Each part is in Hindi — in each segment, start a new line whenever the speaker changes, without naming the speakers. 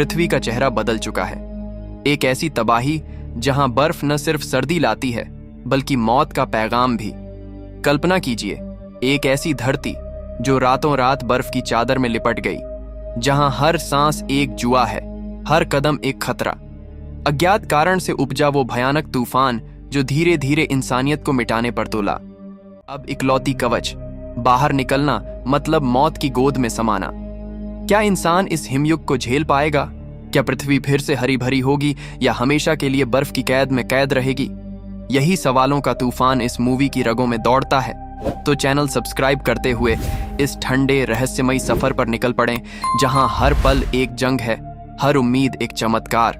पृथ्वी का चेहरा बदल चुका है। एक ऐसी तबाही जहां बर्फ न सिर्फ सर्दी लाती है बल्कि मौत का पैगाम भी। कल्पना कीजिए, एक ऐसी धरती जो रातों रात बर्फ की चादर में लिपट गई, जहां हर सांस एक जुआ है, हर कदम एक खतरा। अज्ञात कारण से उपजा वो भयानक तूफान जो धीरे धीरे इंसानियत को मिटाने पर तुला। अब इकलौती कवच, बाहर निकलना मतलब मौत की गोद में समाना। क्या इंसान इस हिमयुग को झेल पाएगा? क्या पृथ्वी फिर से हरी भरी होगी या हमेशा के लिए बर्फ की कैद में कैद रहेगी? यही सवालों का तूफान इस मूवी की रगों में दौड़ता है। तो चैनल सब्सक्राइब करते हुए इस ठंडे रहस्यमयी सफर पर निकल पड़ें, जहां हर पल एक जंग है, हर उम्मीद एक चमत्कार।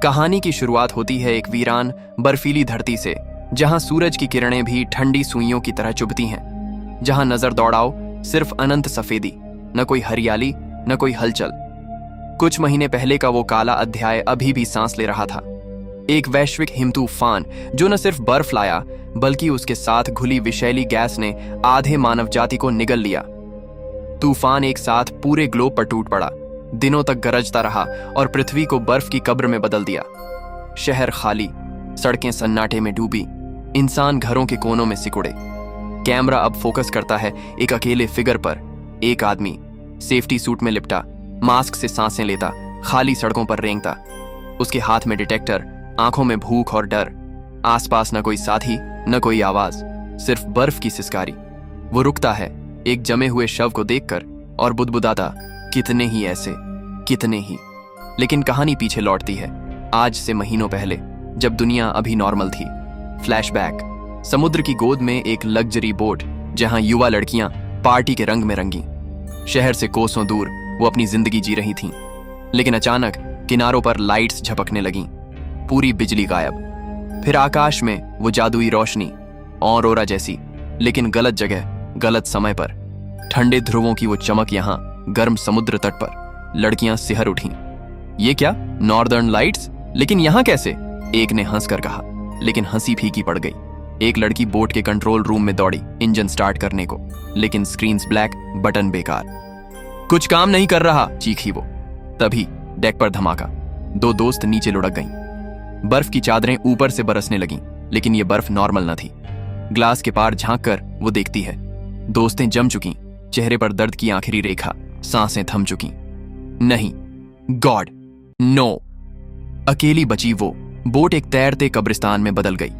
कहानी की शुरुआत होती है एक वीरान बर्फीली धरती से, जहां सूरज की किरणें भी ठंडी सुइयों की तरह चुभती हैं, जहां नजर दौड़ाओ सिर्फ अनंत सफेदी, न कोई हरियाली न कोई हलचल। कुछ महीने पहले का वो काला अध्याय अभी भी सांस ले रहा था। एक वैश्विक हिमतूफान जो न सिर्फ बर्फ लाया बल्कि उसके साथ घुली विषैली गैस ने आधे मानव जाति को निगल लिया। तूफान एक साथ पूरे ग्लोब पर टूट पड़ा, दिनों तक गरजता रहा और पृथ्वी को बर्फ की कब्र में बदल दिया। शहर खाली, सड़कें सन्नाटे में डूबी, इंसान घरों के कोनों में सिकुड़े। कैमरा अब फोकस करता है एक अकेले फिगर पर, एक आदमी सेफ्टी सूट में लिपटा, मास्क से सांसें लेता, खाली सड़कों पर रेंगता। उसके हाथ में डिटेक्टर, आंखों में भूख और डर। आसपास न कोई साथी न कोई आवाज, सिर्फ बर्फ की सिसकारी। वो रुकता है एक जमे हुए शव को देखकर और बुदबुदाता, कितने ही ऐसे, कितने ही। लेकिन कहानी पीछे लौटती है, आज से महीनों पहले, जब दुनिया अभी नॉर्मल थी। फ्लैशबैक, समुद्र की गोद में एक लग्जरी बोट, जहां युवा लड़कियां पार्टी के रंग में रंगी। शहर से कोसों दूर वो अपनी जिंदगी जी रही थीं। लेकिन अचानक किनारों पर लाइट्स झपकने लगीं, पूरी बिजली गायब। फिर आकाश में वो जादुई रोशनी, ऑरोरा जैसी, लेकिन गलत जगह, गलत समय पर। ठंडे ध्रुवों की वो चमक, यहां गर्म समुद्र तट पर। लड़कियां सिहर उठीं। ये क्या, नॉर्दर्न लाइट्स? लेकिन यहां कैसे? एक ने हंसकर कहा, लेकिन हंसी फीकी पड़ गई। एक लड़की बोट के कंट्रोल रूम में दौड़ी इंजन स्टार्ट करने को, लेकिन स्क्रीन्स ब्लैक, बटन बेकार। कुछ काम नहीं कर रहा, चीखी वो। तभी डेक पर धमाका, दो दोस्त नीचे लुढ़क गईं। बर्फ की चादरें ऊपर से बरसने लगीं, लेकिन ये बर्फ नॉर्मल न थी। ग्लास के पार झांक कर वो देखती है, दोस्तें जम चुकी, चेहरे पर दर्द की आखिरी रेखा, सांसें थम चुकी। नहीं, गॉड नो। अकेली बची वो बोट एक तैरते कब्रिस्तान में बदल गई।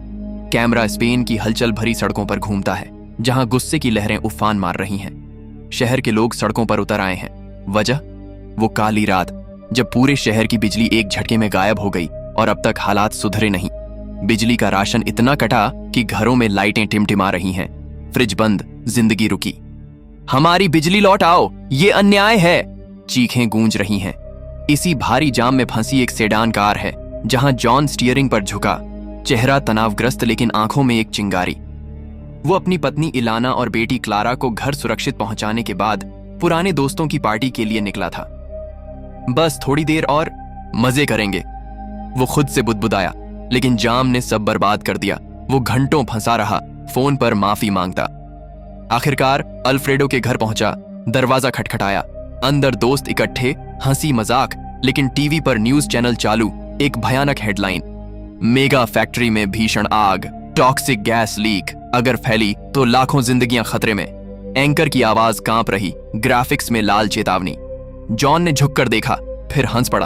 कैमरा स्पेन की हलचल भरी सड़कों पर घूमता है, जहां गुस्से की लहरें उफान मार रही हैं। शहर के लोग सड़कों पर उतर आए हैं। वजह, वो काली रात जब पूरे शहर की बिजली एक झटके में गायब हो गई और अब तक हालात सुधरे नहीं। बिजली का राशन इतना कटा कि घरों में लाइटें टिमटिमा रही हैं, फ्रिज बंद, जिंदगी रुकी। हमारी बिजली लौट आओ, ये अन्याय है, चीखें गूंज रही हैं। इसी भारी जाम में फंसी एक सेडान कार है, जहां जॉन स्टीयरिंग पर झुका, चेहरा तनावग्रस्त लेकिन आंखों में एक चिंगारी। वो अपनी पत्नी इलाना और बेटी क्लारा को घर सुरक्षित पहुंचाने के बाद पुराने दोस्तों की पार्टी के लिए निकला था। बस थोड़ी देर और मजे करेंगे, वो खुद से बुदबुदाया, लेकिन जाम ने सब बर्बाद कर दिया। वो घंटों फंसा रहा, फोन पर माफी मांगता। आखिरकार अल्फ्रेडो के घर पहुंचा, दरवाजा खटखटाया। अंदर दोस्त इकट्ठे, हंसी मजाक, लेकिन टीवी पर न्यूज चैनल चालू, एक भयानक हेडलाइन, मेगा फैक्ट्री में भीषण आग, टॉक्सिक गैस लीक, अगर फैली तो लाखों जिंदगियां खतरे में। एंकर की आवाज कांप रही, ग्राफिक्स में लाल चेतावनी। जॉन ने झुककर देखा, फिर हंस पड़ा।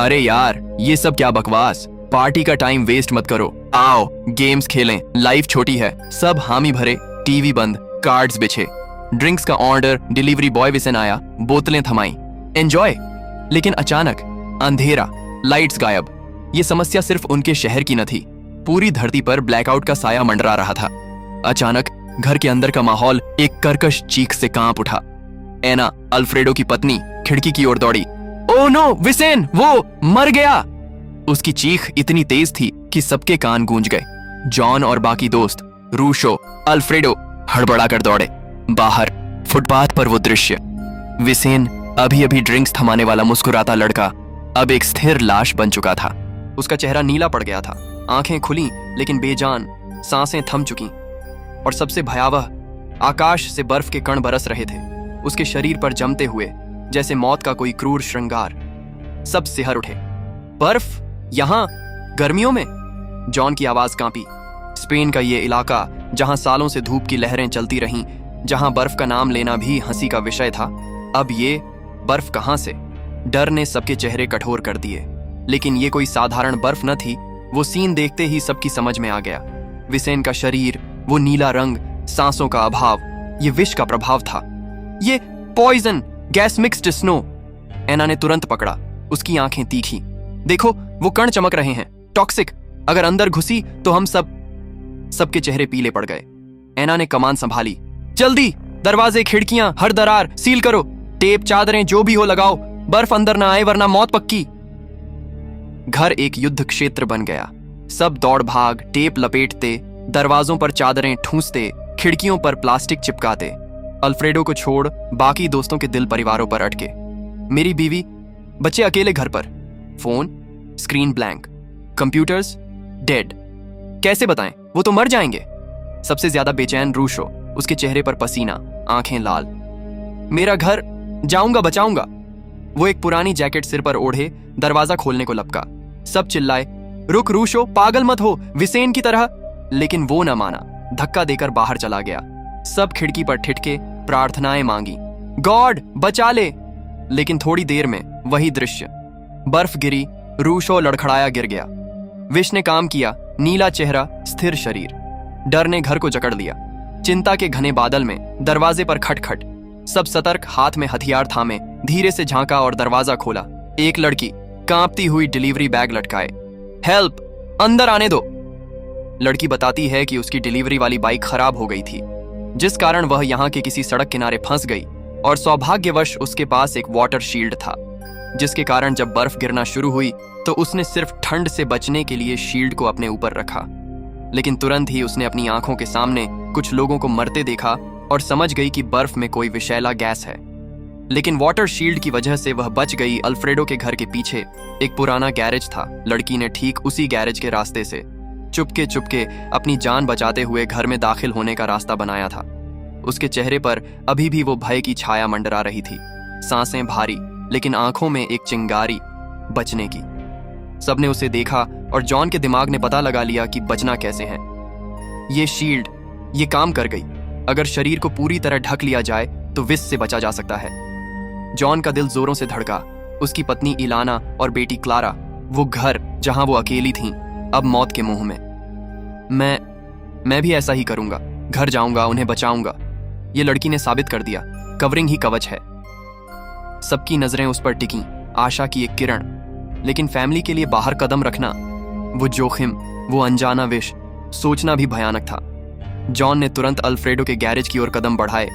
अरे यार, ये सब क्या बकवास, पार्टी का टाइम वेस्ट मत करो, आओ गेम्स खेलें, लाइफ छोटी है। सब हामी भरे, टीवी बंद, कार्ड्स बिछे, ड्रिंक्स का ऑर्डर, डिलीवरी बॉय विसन आया, बोतलें थमाई, एंजॉय। लेकिन अचानक अंधेरा, लाइट्स गायब। ये समस्या सिर्फ उनके शहर की न थी, पूरी धरती पर ब्लैकआउट का साया मंडरा रहा था। अचानक घर के अंदर का माहौल एक कर्कश चीख से कांप उठा। एना, अल्फ्रेडो की पत्नी, खिड़की की ओर दौड़ी। ओह नो, विसेन, वो मर गया। उसकी चीख इतनी तेज थी कि सबके कान गूंज गए। जॉन और बाकी दोस्त, रूशो, अल्फ्रेडो हड़बड़ा कर दौड़े। बाहर फुटपाथ पर वो दृश्य, विसेन, अभी अभी ड्रिंक्स थमाने वाला मुस्कुराता लड़का, अब एक स्थिर लाश बन चुका था। उसका चेहरा नीला पड़ गया था, आंखें खुली लेकिन बेजान, सांसें थम चुकी। और सबसे भयावह, आकाश से बर्फ के कण बरस रहे थे, उसके शरीर पर जमते हुए, जैसे मौत का कोई क्रूर श्रृंगार। सब सिहर उठे। बर्फ यहां गर्मियों में? जॉन की आवाज कांपी। स्पेन का ये इलाका जहां सालों से धूप की लहरें चलती रहीं, जहां बर्फ का नाम लेना भी हंसी का विषय था, अब ये बर्फ कहां से? डर ने सबके चेहरे कठोर कर दिए। लेकिन ये कोई साधारण बर्फ न थी। वो सीन देखते ही सबकी समझ में आ गया। विसेन का शरीर, वो नीला रंग, सांसों का अभाव, ये विष का प्रभाव था। ये पॉइजन गैस मिक्स्ड स्नो। एना ने तुरंत पकड़ा। उसकी आंखें तीखी। देखो वो कण चमक रहे हैं, टॉक्सिक। अगर अंदर घुसी तो हम सबके चेहरे पीले पड़ गए। एना ने कमान संभाली। जल्दी दरवाजे, खिड़कियां, हर दरार सील करो। टेप, चादरें जो भी हो लगाओ। बर्फ अंदर ना आए वरना मौत पक्की। घर एक युद्ध क्षेत्र बन गया। सब दौड़ भाग, टेप लपेटते, दरवाजों पर चादरें ठूंसते, खिड़कियों पर प्लास्टिक चिपकाते। अल्फ्रेडो को छोड़ बाकी दोस्तों के दिल परिवारों पर अटके। मेरी बीवी, बच्चे अकेले घर पर। Phone screen blank, computers dead. कैसे बताएं, वो तो मर जाएंगे। सबसे ज्यादा बेचैन रूशो, उसके चेहरे पर पसीना, आंखें लाल। मेरा घर, जाऊंगा बचाऊंगा। वो एक पुरानी जैकेट सिर पर ओढ़े दरवाजा खोलने को लपका। सब चिल्लाए, रुक रूशो, पागल मत हो, विसेन की तरह। लेकिन वो न माना, धक्का देकर बाहर चला गया। सब खिड़की पर ठिठके, प्रार्थनाएं मांगी, गॉड बचा ले। लेकिन थोड़ी देर में वही दृश्य, बर्फ गिरी, रूशो लड़खड़ाया गिर गया। विष ने काम किया, नीला चेहरा, स्थिर शरीर। डर ने घर को जकड़ लिया। चिंता के घने बादल में दरवाजे पर खटखट। सब सतर्क, हाथ में हथियार थामे, धीरे से झांका और दरवाजा खोला। एक लड़की कांपती हुई डिलीवरी बैग लटकाए। हेल्प, अंदर आने दो। लड़की बताती है कि उसकी डिलीवरी वाली बाइक खराब हो गई थी, जिस कारण वह यहाँ के किसी सड़क किनारे फंस गई, और सौभाग्यवश उसके पास एक वाटर शील्ड था, जिसके कारण जब बर्फ गिरना शुरू हुई तो उसने सिर्फ ठंड से बचने के लिए शील्ड को अपने ऊपर रखा। लेकिन तुरंत ही उसने अपनी आंखों के सामने कुछ लोगों को मरते देखा और समझ गई कि बर्फ में कोई विषैला गैस है। लेकिन वाटर शील्ड की वजह से वह बच गई। अल्फ्रेडो के घर के पीछे एक पुराना गैरेज था। लड़की ने ठीक उसी गैरेज के रास्ते से चुपके चुपके अपनी जान बचाते हुए घर में दाखिल होने का रास्ता बनाया था। उसके चेहरे पर अभी भी वो भय की छाया मंडरा रही थी, सांसें भारी, लेकिन आंखों में एक चिंगारी बचने की। सबने उसे देखा और जॉन के दिमाग ने पता लगा लिया कि बचना कैसे है। ये शील्ड, ये काम कर गई। अगर शरीर को पूरी तरह ढक लिया जाए तो विष से बचा जा सकता है। जॉन का दिल जोरों से धड़का। उसकी पत्नी इलाना और बेटी क्लारा, वो घर जहां वो अकेली थीं, अब मौत के मुंह में। मैं भी ऐसा ही करूंगा, घर जाऊंगा, उन्हें बचाऊंगा। ये लड़की ने साबित कर दिया, कवरिंग ही कवच है। सबकी नजरें उस पर टिकीं, आशा की एक किरण। लेकिन फैमिली के लिए बाहर कदम रखना, वो जोखिम, वो अनजाना विष, सोचना भी भयानक था। जॉन ने तुरंत अल्फ्रेडो के गैरेज की ओर कदम बढ़ाए।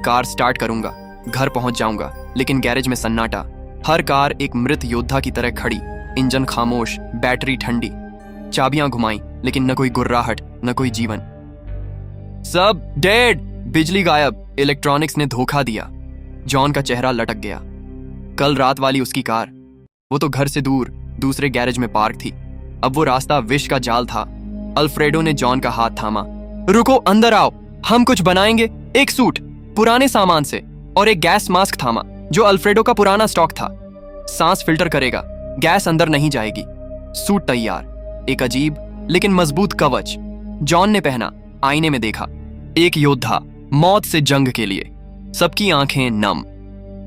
कार स्टार्ट करूंगा, घर पहुंच जाऊंगा। लेकिन गैरेज में सन्नाटा। हर कार एक मृत योद्धा की तरह खड़ी, इंजन खामोश, बैटरी ठंडी। चाबियां घुमाई, लेकिन न कोई गुर्राहट, न कोई जीवन। सब डेड। बिजली गायब, इलेक्ट्रॉनिक्स ने धोखा दिया। जॉन का चेहरा लटक गया। कल रात वाली उसकी कार, वो तो घर से दूर दूसरे गैरेज में पार्क थी। अब वो रास्ता विष का जाल था। अल्फ्रेडो ने जॉन का हाथ थामा। रुको, अंदर आओ, हम कुछ बनाएंगे। एक सूट पुराने सामान से और एक गैस मास्क थामा, जो अल्फ्रेडो का पुराना स्टॉक था। सांस फिल्टर करेगा, गैस अंदर नहीं जाएगी। सूट तैयार, एक अजीब लेकिन मजबूत कवच। जॉन ने पहना, आईने में देखा, एक योद्धा मौत से जंग के लिए। सबकी आंखें नम।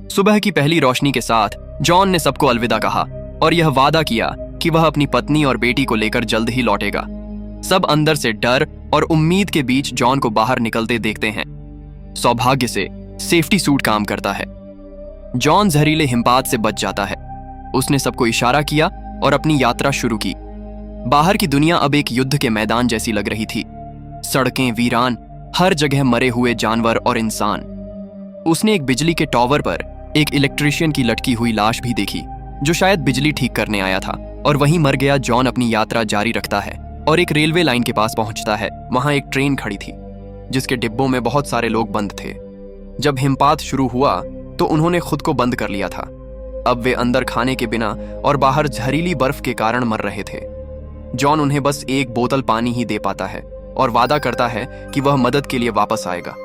सुबह की पहली रोशनी के साथ जॉन ने सबको अलविदा कहा और यह वादा किया कि वह अपनी पत्नी और बेटी को लेकर जल्द ही लौटेगा। सब अंदर से डर और उम्मीद के बीच जॉन को बाहर निकलते देखते हैं। सौभाग्य से सेफ्टी सूट काम करता है। जॉन जहरीले हिमपात से बच जाता है। उसने सबको इशारा किया और अपनी यात्रा शुरू की। बाहर की दुनिया अब एक युद्ध के मैदान जैसी लग रही थी। सड़कें वीरान, हर जगह मरे हुए जानवर और इंसान। उसने एक बिजली के टॉवर पर एक इलेक्ट्रिशियन की लटकी हुई लाश भी देखी, जो शायद बिजली ठीक करने आया था, और वहीं मर गया। जॉन अपनी यात्रा जारी रखता है और एक रेलवे लाइन के पास पहुंचता है। वहां एक ट्रेन खड़ी थी, जिसके डिब्बों में बहुत सारे लोग बंद थे। जब हिमपात शुरू हुआ तो उन्होंने खुद को बंद कर लिया था। अब वे अंदर खाने के बिना और बाहर जहरीली बर्फ के कारण मर रहे थे। जॉन उन्हें बस एक बोतल पानी ही दे पाता है और वादा करता है कि वह मदद के लिए वापस आएगा।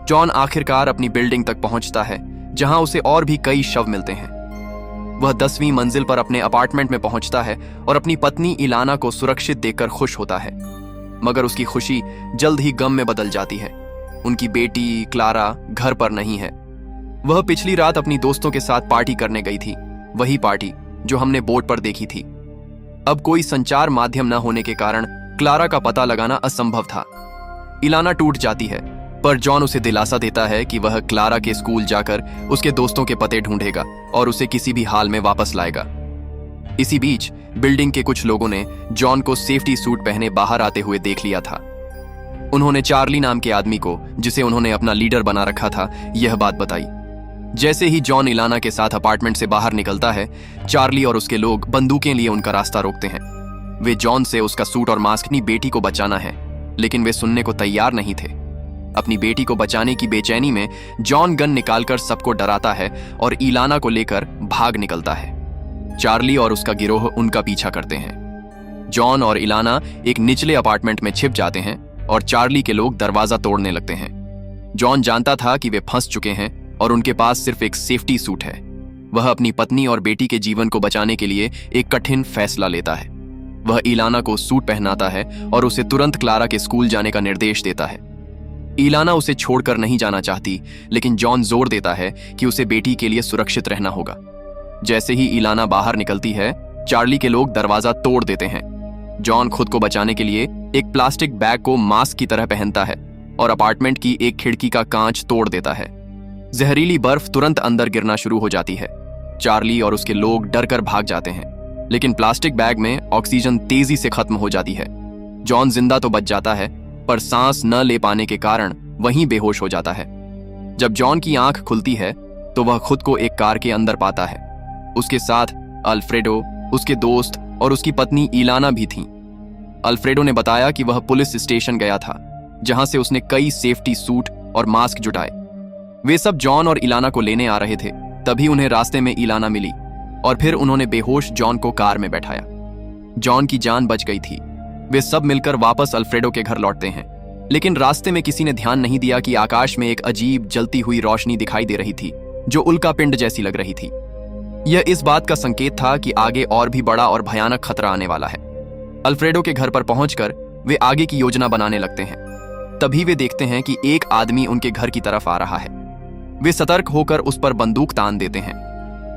जॉन आखिरकार अपनी बिल्डिंग तक पहुंचता है, जहां उसे और भी कई शव मिलते हैं। वह 10वीं मंजिल पर अपने अपार्टमेंट में पहुंचता है और अपनी पत्नी इलाना को सुरक्षित देखकर खुश होता है, मगर उसकी खुशी जल्द ही गम में बदल जाती है। उनकी बेटी क्लारा घर पर नहीं है। वह पिछली रात अपनी दोस्तों के साथ पार्टी करने गई थी, वही पार्टी जो हमने बोर्ड पर देखी थी। अब कोई संचार माध्यम न होने के कारण क्लारा का पता लगाना असंभव था। इलाना टूट जाती है, पर जॉन उसे दिलासा देता है कि वह क्लारा के स्कूल जाकर उसके दोस्तों के पते ढूंढेगा और उसे किसी भी हाल में वापस लाएगा। इसी बीच बिल्डिंग के कुछ लोगों ने जॉन को सेफ्टी सूट पहने बाहर आते हुए देख लिया था। उन्होंने चार्ली नाम के आदमी को, जिसे उन्होंने अपना लीडर बना रखा था, यह बात बताई। जैसे ही जॉन इलाना के साथ अपार्टमेंट से बाहर निकलता है, चार्ली और उसके लोग बंदूकें लिए उनका रास्ता रोकते हैं। वे जॉन से उसका सूट और मास्क, अपनी बेटी को बचाना है, लेकिन वे सुनने को तैयार नहीं थे। अपनी बेटी को बचाने की बेचैनी में जॉन गन निकालकर सबको डराता है और इलाना को लेकर भाग निकलता है। चार्ली और उसका गिरोह उनका पीछा करते हैं। जॉन और इलाना एक निचले अपार्टमेंट में छिप जाते हैं और चार्ली के लोग दरवाजा तोड़ने लगते हैं। जॉन जानता था कि वे फंस चुके हैं और उनके पास सिर्फ एक सेफ्टी सूट है। वह अपनी पत्नी और बेटी के जीवन को बचाने के लिए एक कठिन फैसला लेता है। वह इलाना को सूट पहनाता है और उसे तुरंत क्लारा के स्कूल जाने का निर्देश देता है। इलाना उसे छोड़कर नहीं जाना चाहती, लेकिन जॉन जोर देता है कि उसे बेटी के लिए सुरक्षित रहना होगा। जैसे ही इलाना बाहर निकलती है, चार्ली के लोग दरवाजा तोड़ देते हैं। जॉन खुद को बचाने के लिए एक प्लास्टिक बैग को मास्क की तरह पहनता है और अपार्टमेंट की एक खिड़की का कांच तोड़ देता है। जहरीली बर्फ तुरंत अंदर गिरना शुरू हो जाती है। चार्ली और उसके लोग डरकर भाग जाते हैं, लेकिन प्लास्टिक बैग में ऑक्सीजन तेजी से खत्म हो जाती है। जॉन जिंदा तो बच जाता है, पर सांस न ले पाने के कारण वहीं बेहोश हो जाता है। जब जॉन की आंख खुलती है तो वह खुद को एक कार के अंदर पाता है। उसके साथ अल्फ्रेडो, उसके दोस्त और उसकी पत्नी इलाना भी थीं। अल्फ्रेडो ने बताया कि वह पुलिस स्टेशन गया था, जहां से उसने कई सेफ्टी सूट और मास्क जुटाए। वे सब जॉन और इलाना को लेने आ रहे थे। तभी उन्हें रास्ते में इलाना मिली और फिर उन्होंने बेहोश जॉन को कार में बैठाया। जॉन की जान बच गई थी। वे सब मिलकर वापस अल्फ्रेडो के घर लौटते हैं, लेकिन रास्ते में किसी ने ध्यान नहीं दिया कि आकाश में एक अजीब जलती हुई रोशनी दिखाई दे रही थी, जो उल्का पिंड जैसी लग रही थी। यह इस बात का संकेत था कि आगे और भी बड़ा और भयानक खतरा आने वाला है। अल्फ्रेडो के घर पर पहुंचकर वे आगे की योजना बनाने लगते हैं। तभी वे देखते हैं कि एक आदमी उनके घर की तरफ आ रहा है। वे सतर्क होकर उस पर बंदूक तान देते हैं।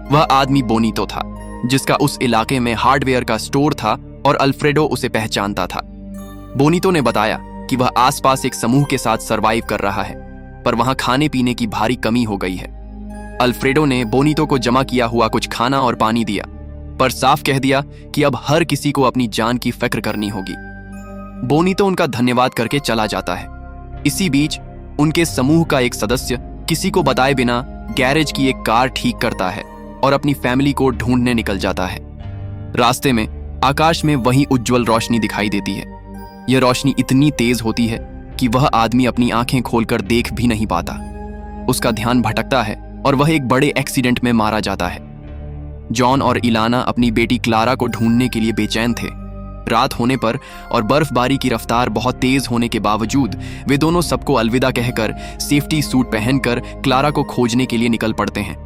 वह आदमी बोनीतो था, जिसका उस इलाके में हार्डवेयर का स्टोर था और अल्फ्रेडो उसे पहचानता था। बोनीतो ने बताया कि वह आसपास एक समूह के साथ सरवाइव कर रहा है, पर वहां खाने पीने की भारी कमी हो गई है। अल्फ्रेडो ने बोनीतो को जमा किया हुआ कुछ खाना और पानी दिया, पर साफ कह दिया कि अब हर किसी को अपनी जान की फिक्र करनी होगी। बोनीतो उनका धन्यवाद करके चला जाता है। इसी बीच उनके समूह का एक सदस्य किसी को बताए बिना गैरेज की एक कार ठीक करता है और अपनी फैमिली को ढूंढने निकल जाता है। रास्ते में आकाश में वही उज्जवल रोशनी दिखाई देती है। यह रोशनी इतनी तेज होती है कि वह आदमी अपनी आंखें खोलकर देख भी नहीं पाता। उसका ध्यान भटकता है और वह एक बड़े एक्सीडेंट में मारा जाता है। जॉन और इलाना अपनी बेटी क्लारा को ढूंढने के लिए बेचैन थे। रात होने पर और बर्फबारी की रफ्तार बहुत तेज होने के बावजूद वे दोनों सबको अलविदा कहकर सेफ्टी सूट पहनकर क्लारा को खोजने के लिए निकल पड़ते हैं।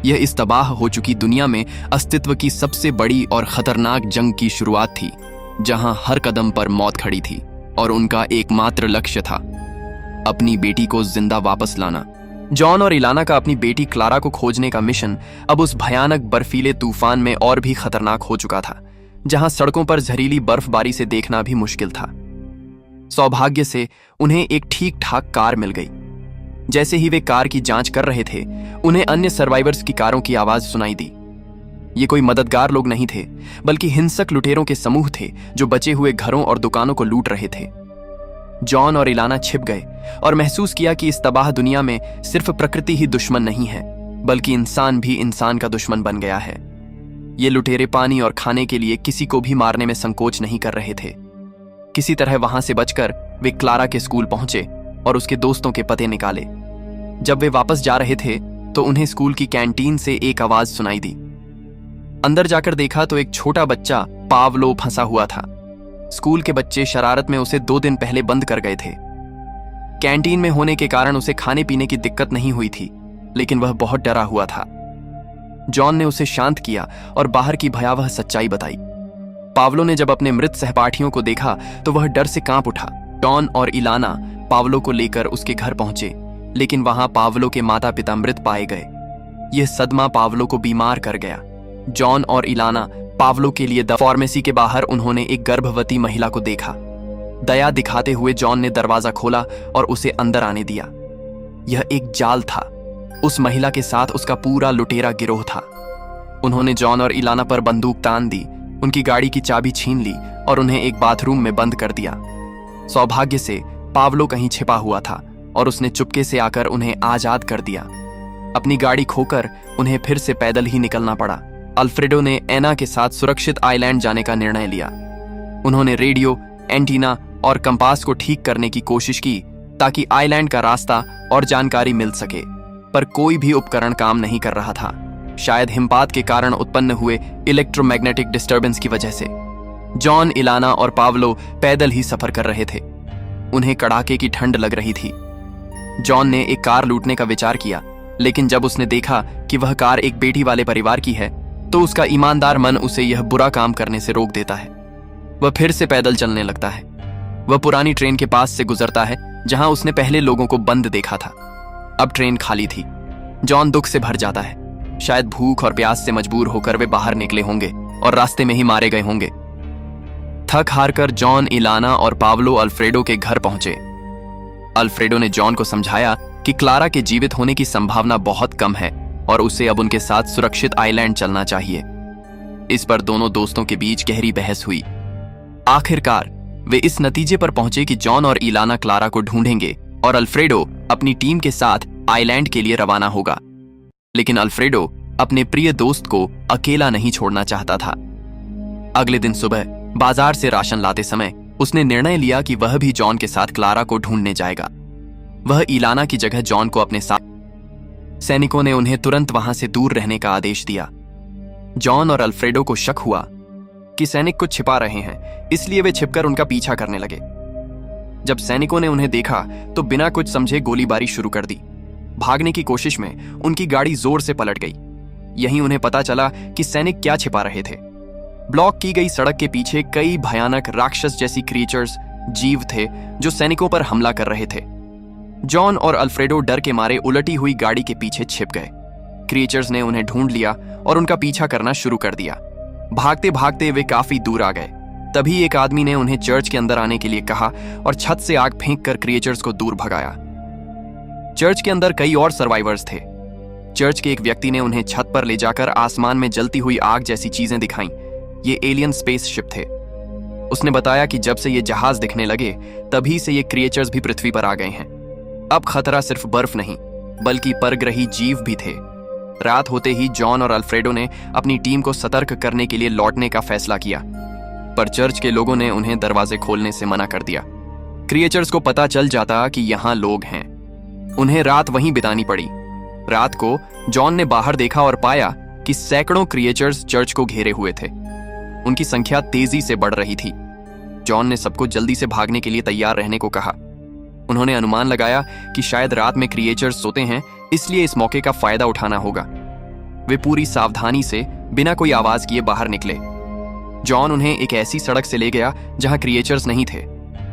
यह इस तबाह हो चुकी दुनिया में अस्तित्व की सबसे बड़ी और खतरनाक जंग की शुरुआत थी, जहां हर कदम पर मौत खड़ी थी और उनका एकमात्र लक्ष्य था अपनी बेटी को जिंदा वापस लाना। जॉन और इलाना का अपनी बेटी क्लारा को खोजने का मिशन अब उस भयानक बर्फीले तूफान में और भी खतरनाक हो चुका था, जहां सड़कों पर जहरीली बर्फबारी से देखना भी मुश्किल था। सौभाग्य से उन्हें एक ठीक ठाक कार मिल गई। जैसे ही वे कार की जांच कर रहे थे, उन्हें अन्य सर्वाइवर्स की कारों की आवाज सुनाई दी। ये कोई मददगार लोग नहीं थे, बल्कि हिंसक लुटेरों के समूह थे जो बचे हुए घरों और दुकानों को लूट रहे थे। जॉन और इलाना छिप गए और महसूस किया कि इस तबाह दुनिया में सिर्फ प्रकृति ही दुश्मन नहीं है, बल्कि इंसान भी इंसान का दुश्मन बन गया है। ये लुटेरे पानी और खाने के लिए किसी को भी मारने में संकोच नहीं कर रहे थे। किसी तरह वहां से बचकर वे क्लारा के स्कूल पहुंचे और उसके दोस्तों के पते निकाले। जब वे वापस जा रहे थे तो उन्हें स्कूल की कैंटीन से एक आवाज सुनाई दी। अंदर जाकर देखा तो एक छोटा बच्चा पावलो फंसा हुआ था। स्कूल के बच्चे शरारत में उसे 2 दिन पहले बंद कर गए थे। कैंटीन में होने के कारण उसे खाने पीने की दिक्कत नहीं हुई थी, लेकिन वह बहुत डरा हुआ था। जॉन ने उसे शांत किया और बाहर की भयावह सच्चाई बताई। पावलो ने जब अपने मृत सहपाठियों को देखा तो वह डर से कांप उठा। जॉन और इलाना पावलो को लेकर उसके घर पहुंचे, लेकिन वहां पावलो के माता पिता मृत पाए गए। यह सदमा पावलो को बीमार कर गया। जॉन और इलाना पावलो के लिए फार्मेसी के बाहर उन्होंने एक गर्भवती महिला को देखा। दया दिखाते हुए जॉन ने दरवाजा खोला और उसे अंदर आने दिया। यह एक जाल था। उस महिला के साथ उसका पूरा लुटेरा गिरोह था। उन्होंने जॉन और इलाना पर बंदूक तान दी, उनकी गाड़ी की चाबी छीन ली और उन्हें एक बाथरूम में बंद कर दिया। सौभाग्य से पावलो कहीं छिपा हुआ था और उसने चुपके से आकर उन्हें आजाद कर दिया। अपनी गाड़ी खोकर उन्हें फिर से पैदल ही निकलना पड़ा। अल्फ्रेडो ने एना के साथ सुरक्षित आइलैंड जाने का निर्णय लिया। उन्होंने रेडियो, एंटीना और कंपास को ठीक करने की कोशिश की ताकि आइलैंड का रास्ता और जानकारी मिल सके, पर कोई भी उपकरण काम नहीं कर रहा था, शायद हिमपात के कारण उत्पन्न हुए इलेक्ट्रोमैग्नेटिक डिस्टर्बेंस की वजह से। जॉन, इलाना और पावलो पैदल ही सफर कर रहे थे। उन्हें कड़ाके की ठंड लग रही थी। जॉन ने एक कार लूटने का विचार किया, लेकिन जब उसने देखा कि वह कार एक बेटी वाले परिवार की है तो उसका ईमानदार मन उसे यह बुरा काम करने से रोक देता है। वह फिर से पैदल चलने लगता है। वह पुरानी ट्रेन के पास से गुजरता है जहां उसने पहले लोगों को बंद देखा था। अब ट्रेन खाली थी। जॉन दुख से भर जाता है। शायद भूख और प्यास से मजबूर होकर वे बाहर निकले होंगे और रास्ते में ही मारे गए होंगे। थक हार कर जॉन, इलाना और पावलो अल्फ्रेडो के घर पहुंचे। अल्फ्रेडो ने जॉन को समझाया कि क्लारा के जीवित होने की संभावना बहुत कम है और उसे अब उनके साथ सुरक्षित आइलैंड चलना चाहिए। इस पर दोनों दोस्तों के बीच गहरी बहस हुई। आखिरकार वे इस नतीजे पर पहुंचे कि जॉन और इलाना क्लारा को ढूंढेंगे और अल्फ्रेडो अपनी टीम के साथ आइलैंड के लिए रवाना होगा। लेकिन अल्फ्रेडो अपने प्रिय दोस्त को अकेला नहीं छोड़ना चाहता था। अगले दिन सुबह बाजार से राशन लाते समय उसने निर्णय लिया कि वह भी जॉन के साथ क्लारा को ढूंढने जाएगा। वह इलाना की जगह जॉन को अपने साथ। सैनिकों ने उन्हें तुरंत वहां से दूर रहने का आदेश दिया। जॉन और अल्फ्रेडो को शक हुआ कि सैनिक कुछ छिपा रहे हैं, इसलिए वे छिपकर उनका पीछा करने लगे। जब सैनिकों ने उन्हें देखा तो बिना कुछ समझे गोलीबारी शुरू कर दी। भागने की कोशिश में उनकी गाड़ी जोर से पलट गई। यहीं उन्हें पता चला कि सैनिक क्या छिपा रहे थे। ब्लॉक की गई सड़क के पीछे कई भयानक राक्षस जैसी क्रिएचर्स, जीव थे जो सैनिकों पर हमला कर रहे थे। जॉन और अल्फ्रेडो डर के मारे उलटी हुई गाड़ी के पीछे छिप गए। क्रिएचर्स ने उन्हें ढूंढ लिया और उनका पीछा करना शुरू कर दिया। भागते भागते वे काफी दूर आ गए। तभी एक आदमी ने उन्हें चर्च के अंदर आने के लिए कहा और छत से आग फेंक कर क्रिएचर्स को दूर भगाया। चर्च के अंदर कई और सर्वाइवर्स थे। चर्च के एक व्यक्ति ने उन्हें छत पर ले जाकर आसमान में जलती हुई आग जैसी चीजें दिखाईं। ये एलियन स्पेसशिप थे। उसने बताया कि जब से ये जहाज दिखने लगे तभी से ये क्रिएचर्स भी पृथ्वी पर आ गए हैं। अब खतरा सिर्फ बर्फ नहीं बल्कि परग्रही जीव भी थे। रात होते ही जॉन और अल्फ्रेडो ने अपनी टीम को सतर्क करने के लिए लौटने का फैसला किया, पर चर्च के लोगों ने उन्हें दरवाजे खोलने से मना कर दिया। क्रिएचर्स को पता चल जाता कि यहाँ लोग हैं। उन्हें रात वहीं बितानी पड़ी। रात को जॉन ने बाहर देखा और पाया कि सैकड़ों क्रिएचर्स चर्च को घेरे हुए थे। उनकी संख्या तेजी से बढ़ रही थी। जॉन ने सबको जल्दी से भागने के लिए तैयार रहने को कहा। उन्होंने अनुमान लगाया कि शायद रात में क्रिएचर्स सोते हैं, इसलिए इस मौके का फायदा उठाना होगा। वे पूरी सावधानी से बिना कोई आवाज किए बाहर निकले। जॉन उन्हें एक ऐसी सड़क से ले गया जहां क्रिएचर्स नहीं थे,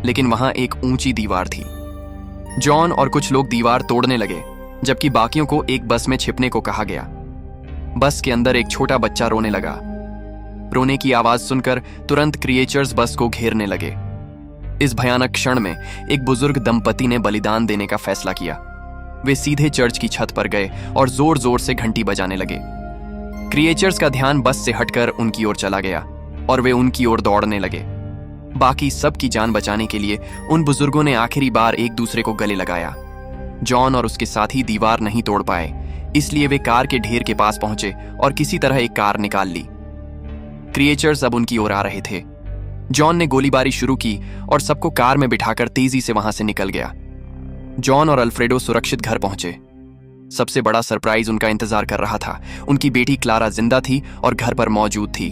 लेकिन वहां एक ऊंची दीवार थी। जॉन और कुछ लोग दीवार तोड़ने लगे, जबकि बाकियों को एक बस में छिपने को कहा गया। बस के अंदर एक छोटा बच्चा रोने लगा। रोने की आवाज सुनकर तुरंत क्रिएचर्स बस को घेरने लगे। इस भयानक क्षण में एक बुजुर्ग दंपति ने बलिदान देने का फैसला किया। वे सीधे चर्च की छत पर गए और जोर जोर से घंटी बजाने लगे। क्रिएचर्स का ध्यान बस से हटकर उनकी ओर चला गया और वे उनकी ओर दौड़ने लगे। बाकी सब की जान बचाने के लिए उन बुजुर्गों ने आखिरी बार एक दूसरे को गले लगाया। जॉन और उसके साथी दीवार नहीं तोड़ पाए, इसलिए वे कार के ढेर के पास पहुंचे और किसी तरह एक कार निकाल ली। क्रिएचर्स अब उनकी ओर आ रहे थे। जॉन ने गोलीबारी शुरू की और सबको कार में बिठाकर तेजी से वहां से निकल गया। जॉन और अल्फ्रेडो सुरक्षित घर पहुंचे। सबसे बड़ा सरप्राइज उनका इंतजार कर रहा था। उनकी बेटी क्लारा जिंदा थी और घर पर मौजूद थी।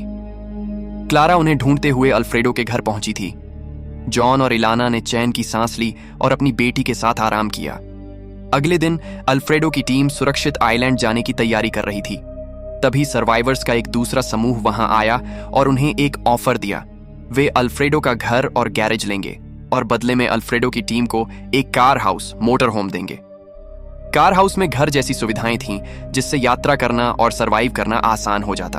क्लारा उन्हें ढूंढते हुए अल्फ्रेडो के घर पहुंची थी। जॉन और इलाना ने चैन की सांस ली और अपनी बेटी के साथ आराम किया। अगले दिन अल्फ्रेडो की टीम सुरक्षित आइलैंड जाने की तैयारी कर रही थी। तभी सर्वाइवर्स का एक दूसरा समूह वहां आया और उन्हें एक ऑफर दिया। वे अल्फ्रेडो का घर और गैरेज लेंगे और बदले में अल्फ्रेडो की टीम को एक कार हाउस, मोटर होम देंगे। कार हाउस में घर जैसी सुविधाएं थीं जिससे यात्रा करना और सरवाइव करना आसान हो जाता।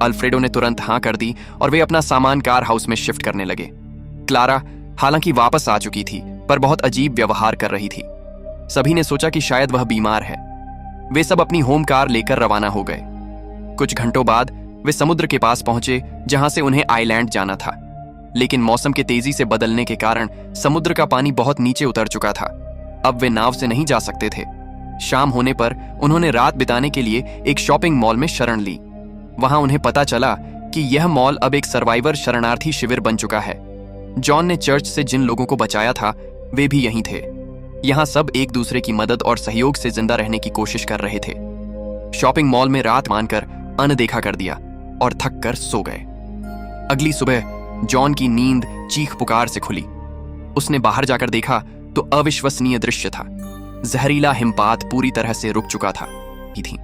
अल्फ्रेडो ने तुरंत हाँ कर दी और वे अपना सामान कार हाउस में शिफ्ट करने लगे। क्लारा हालांकि वापस आ चुकी थी पर बहुत अजीब व्यवहार कर रही थी। सभी ने सोचा कि शायद वह बीमार है। वे सब अपनी होम कार लेकर रवाना हो गए। कुछ घंटों बाद वे समुद्र के पास पहुंचे जहां से उन्हें आइलैंड जाना था, लेकिन मौसम के तेजी से बदलने के कारण समुद्र का पानी बहुत नीचे उतर चुका था। अब वे नाव से नहीं जा सकते थे। शाम होने पर उन्होंने रात बिताने के लिए एक शॉपिंग मॉल में शरण ली। वहां उन्हें पता चला कि यह मॉल अब एक सर्वाइवर शरणार्थी शिविर बन चुका है। जॉन ने चर्च से जिन लोगों को बचाया था वे भी यहीं थे। यहाँ सब एक दूसरे की मदद और सहयोग से जिंदा रहने की कोशिश कर रहे थे। शॉपिंग मॉल में रात मानकर अनदेखा कर दिया और थक कर सो गए। अगली सुबह जॉन की नींद चीख पुकार से खुली। उसने बाहर जाकर देखा तो अविश्वसनीय दृश्य था। जहरीला हिमपात पूरी तरह से रुक चुका था थी।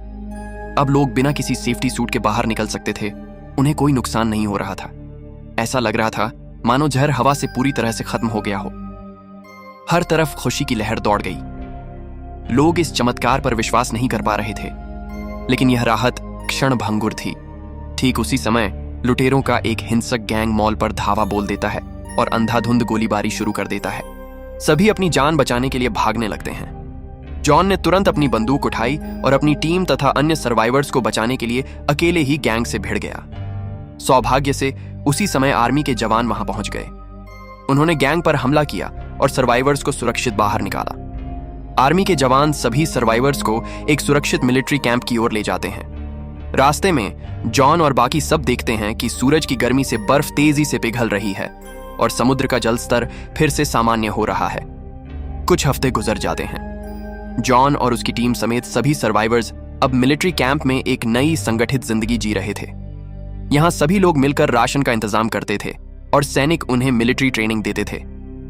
अब लोग बिना किसी सेफ्टी सूट के बाहर निकल सकते थे। उन्हें कोई नुकसान नहीं हो रहा था। ऐसा लग रहा था मानो जहर हवा से पूरी तरह से खत्म हो गया हो। हर तरफ खुशी की लहर दौड़ गई। लोग इस चमत्कार पर विश्वास नहीं कर पा रहे थे, लेकिन यह राहत क्षण भंगुर थी। ठीक उसी समय लुटेरों का एक हिंसक गैंग मॉल पर धावा बोल देता है और अंधाधुंध गोलीबारी शुरू कर देता है। सभी अपनी जान बचाने के लिए भागने लगते हैं। जॉन ने तुरंत अपनी बंदूक उठाई और अपनी टीम तथा अन्य सर्वाइवर्स को बचाने के लिए अकेले ही गैंग से भिड़ गया। सौभाग्य से उसी समय आर्मी के जवान वहां पहुंच गए। उन्होंने गैंग पर हमला किया और सर्वाइवर्स को सुरक्षित बाहर निकाला। आर्मी के जवान सभी सर्वाइवर्स को एक सुरक्षित मिलिट्री कैंप की ओर ले जाते हैं। रास्ते में जॉन और बाकी सब देखते हैं कि सूरज की गर्मी से बर्फ तेजी से पिघल रही है और समुद्र का जल स्तर फिर से सामान्य हो रहा है। कुछ हफ्ते गुजर जाते हैं। जॉन और उसकी टीम समेत सभी सर्वाइवर्स अब मिलिट्री कैंप में एक नई संगठित जिंदगी जी रहे थे। यहाँ सभी लोग मिलकर राशन का इंतजाम करते थे और सैनिक उन्हें मिलिट्री ट्रेनिंग देते थे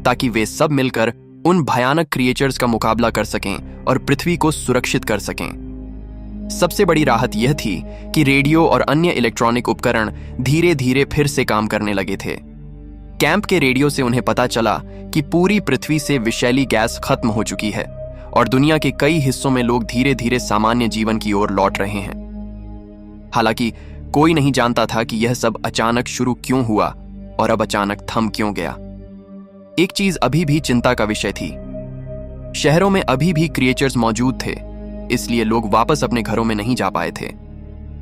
ताकि वे सब मिलकर उन भयानक क्रिएचर्स का मुकाबला कर सकें और पृथ्वी को सुरक्षित कर सकें। सबसे बड़ी राहत यह थी कि रेडियो और अन्य इलेक्ट्रॉनिक उपकरण धीरे धीरे फिर से काम करने लगे थे। कैंप के रेडियो से उन्हें पता चला कि पूरी पृथ्वी से विषैली गैस खत्म हो चुकी है और दुनिया के कई हिस्सों में लोग धीरे धीरे सामान्य जीवन की ओर लौट रहे हैं। हालांकि कोई नहीं जानता था कि यह सब अचानक शुरू क्यों हुआ और अब अचानक थम क्यों गया। एक चीज अभी भी चिंता का विषय थी। शहरों में अभी भी क्रिएचर्स मौजूद थे, इसलिए लोग वापस अपने घरों में नहीं जा पाए थे।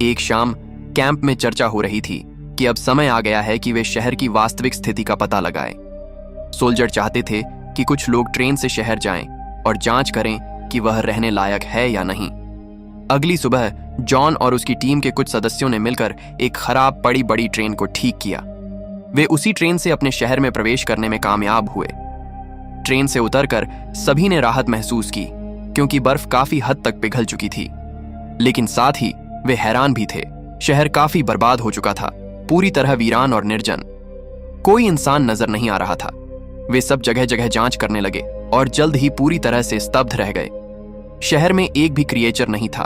एक शाम कैंप में चर्चा हो रही थी कि अब समय आ गया है कि वे शहर की वास्तविक स्थिति का पता लगाएं। सोल्जर चाहते थे कि कुछ लोग ट्रेन से शहर जाएं और जांच करें कि वह रहने लायक है या नहीं। अगली सुबह जॉन और उसकी टीम के कुछ सदस्यों ने मिलकर एक खराब पड़ी बड़ी ट्रेन को ठीक किया। वे उसी ट्रेन से अपने शहर में प्रवेश करने में कामयाब हुए। ट्रेन से उतरकर सभी ने राहत महसूस की क्योंकि बर्फ काफी हद तक पिघल चुकी थी, लेकिन साथ ही वे हैरान भी थे। शहर काफी बर्बाद हो चुका था, पूरी तरह वीरान और निर्जन। कोई इंसान नजर नहीं आ रहा था। वे सब जगह जगह जांच करने लगे और जल्द ही पूरी तरह से स्तब्ध रह गए। शहर में एक भी क्रिएचर नहीं था।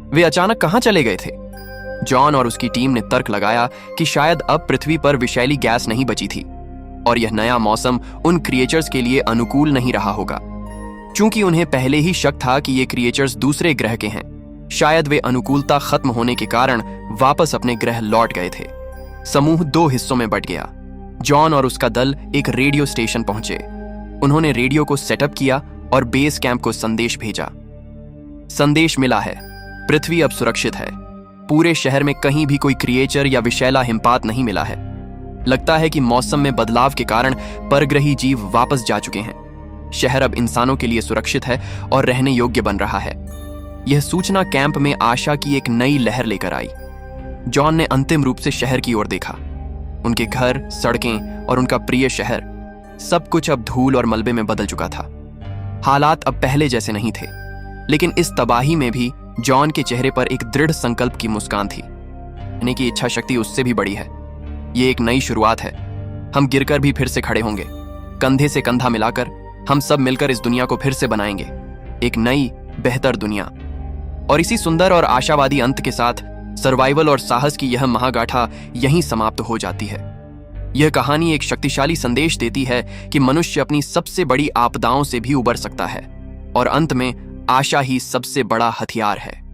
वे अचानक कहां चले गए थे? जॉन और उसकी टीम ने तर्क लगाया कि शायद अब पृथ्वी पर विषैली गैस नहीं बची थी और यह नया मौसम उन क्रिएचर्स के लिए अनुकूल नहीं रहा होगा। चूंकि उन्हें पहले ही शक था कि ये क्रिएचर्स दूसरे ग्रह के हैं, शायद वे अनुकूलता खत्म होने के कारण वापस अपने ग्रह लौट गए थे। समूह दो हिस्सों में बंट गया। जॉन और उसका दल एक रेडियो स्टेशन पहुंचे। उन्होंने रेडियो को सेटअप किया और बेस कैंप को संदेश भेजा। संदेश मिला है, पृथ्वी अब सुरक्षित है। पूरे शहर में कहीं भी कोई क्रिएचर या विषैला हिमपात नहीं मिला है। लगता है कि मौसम में बदलाव के कारण परग्रही जीव वापस जा चुके हैं। शहर अब इंसानों के लिए सुरक्षित है और रहने योग्य बन रहा है। यह सूचना कैंप में आशा की एक नई लहर लेकर आई। जॉन ने अंतिम रूप से शहर की ओर देखा। उनके घर, सड़कें और उनका प्रिय शहर, सब कुछ अब धूल और मलबे में बदल चुका था। हालात अब पहले जैसे नहीं थे, लेकिन इस तबाही में भी जॉन के चेहरे पर एक दृढ़ संकल्प की मुस्कान थी। यानी कि इच्छा शक्ति उससे भी बड़ी है। ये एक नई शुरुआत है। हम गिरकर भी फिर से खड़े होंगे। कंधे से कंधा मिलाकर हम सब मिलकर इस दुनिया को फिर से बनाएंगे, एक नई बेहतर दुनिया। और इसी सुंदर और आशावादी अंत के साथ सर्वाइवल और साहस की यह महागाथा यहीं समाप्त हो जाती है। यह कहानी एक शक्तिशाली संदेश देती है कि मनुष्य अपनी सबसे बड़ी आपदाओं से भी उबर सकता है और अंत में आशा ही सबसे बड़ा हथियार है।